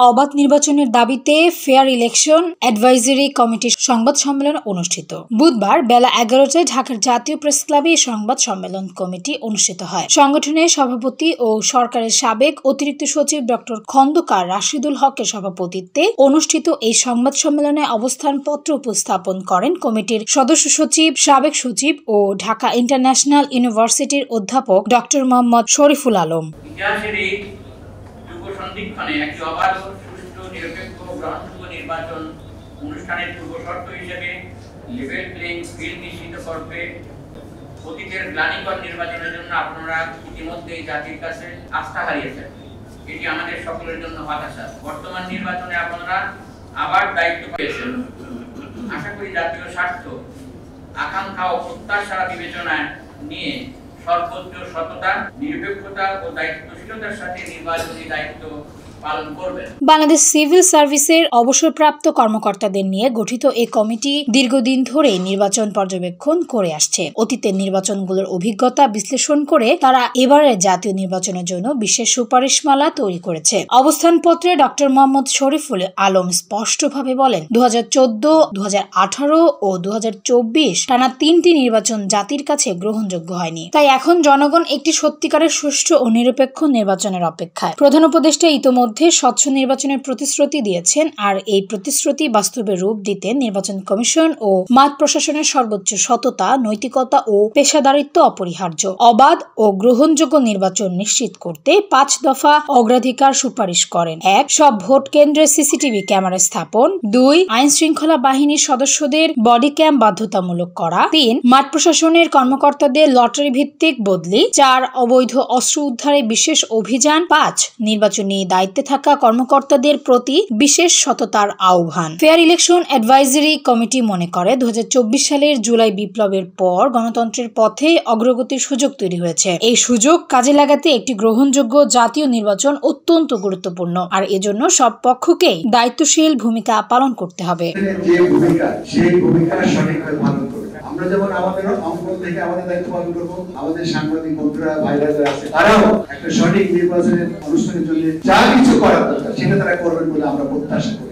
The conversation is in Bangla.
অবাধ নির্বাচনের দাবিতে ফেয়ার ইলেকশন অ্যাডভাইজারি কমিটির সংবাদ সম্মেলন অনুষ্ঠিত। বুধবার বেলা 11টায় ঢাকার জাতীয় প্রেসক্লাবে এই সংবাদ সম্মেলন কমিটি অনুষ্ঠিত হয়। সংগঠনের সভাপতি ও সরকারের সাবেক অতিরিক্ত সচিব ডক্টর খন্দকার রাশিদুল হকের সভাপতিত্বে অনুষ্ঠিত এই সংবাদ সম্মেলনে অবস্থানপত্র উপস্থাপন করেন কমিটির সদস্য সচিব, সাবেক সচিব ও ঢাকা ইন্টারন্যাশনাল ইউনিভার্সিটির অধ্যাপক ডক্টর মোহাম্মদ শরীফুল আলম। সন্ধিক্ষণে একটি অবাধ, সুষ্ঠু, নিরপেক্ষ, গ্রহণযোগ্য নির্বাচন অনুষ্ঠানের পূর্বশর্ত হিসেবে লেভেল প্লেইং ফিল্ড নিশ্চিত করবে। অতীতের গ্লানিকর নির্বাচনের জন্য আপনারা ইতিমধ্যেই জাতির কাছে আস্থা হারিয়েছেন, এটি আমাদের সকলের জন্য হতাশা। বর্তমান নির্বাচনে আপনারা আবার দায়িত্ব পেয়েছেন। আশা করি জাতীয় স্বার্থ, আকাঙ্ক্ষা ও প্রত্যাশা বিবেচনায় নিয়ে সর্বোচ্চ সততা, নিরপেক্ষতা ও দায়িত্বশীলতার সাথে নির্বাচনী দায়িত্ব পালন করবেন। বাংলাদেশ সিভিল সার্ভিসের অবসরপ্রাপ্ত কর্মকর্তাদের নিয়ে গঠিত এই কমিটি দীর্ঘদিন ধরে নির্বাচন পর্যবেক্ষণ করে আসছে। অতীতের নির্বাচনগুলোর অভিজ্ঞতা বিশ্লেষণ করে তারা এবারের জাতীয় নির্বাচনের জন্য বিশেষ সুপারিশমালা তৈরি করেছে। অবস্থানপত্রে ডক্টর মোহাম্মদ শরীফুল আলম স্পষ্টভাবে বলেন, 2014, 2018 ও 2024 টানা 3টি নির্বাচন জাতির কাছে গ্রহণযোগ্য হয়নি। তাই এখন জনগণ একটি সত্যিকারের সুষ্ঠু ও নিরপেক্ষ নির্বাচনের অপেক্ষায়। প্রধান উপদেষ্টা ইতোমধ্যে স্বচ্ছ নির্বাচনের প্রতিশ্রুতি দিয়েছেন, আর এই প্রতিশ্রুতি বাস্তবে রূপ দিতে নির্বাচন কমিশন ও মাঠ প্রশাসনের সর্বোচ্চ সততা, নৈতিকতা ও পেশাদারিত্ব অপরিহার্য। অবাধ ও গ্রহণযোগ্য নির্বাচন নিশ্চিত করতে 5 দফা অগ্রাধিকার সুপারিশ করেন। 1. সব ভোট কেন্দ্রে সিসিটিভি ক্যামেরা স্থাপন। 2. আইন শৃঙ্খলা বাহিনীর সদস্যদের বডি ক্যাম বাধ্যতামূলক করা। 3. মাঠ প্রশাসনের কর্মকর্তাদের লটারি ভিত্তিক বদলি। 4. অবৈধ অস্ত্র উদ্ধারে বিশেষ অভিযান। 5. নির্বাচনী দায়িত্বে থাকা কর্মকর্তাদের প্রতি বিশেষ সততার আহ্বান। ফেয়ার ইলেকশন অ্যাডভাইজারি কমিটি মনে করে, 2024 সালের জুলাই বিপ্লবের পর গণতন্ত্রের পথে অগ্রগতির সুযোগ তৈরি হয়েছে। এই সুযোগ কাজে লাগাতে একটি গ্রহণযোগ্য জাতীয় নির্বাচন অত্যন্ত গুরুত্বপূর্ণ, আর এজন্য সব পক্ষকেই দায়িত্বশীল ভূমিকা পালন করতে হবে। আমরা যেমন আমাদের অঙ্গন থেকে আমাদের দায়িত্ব পালন করবো, আমাদের সাংবাদিক বন্ধুরা, ভাইরা যারা আছে তারাও একটা সঠিক নির্বাচনের অনুষ্ঠানের জন্য যা কিছু করার দরকার সেটা তারা করবেন বলে আমরা প্রত্যাশা করি।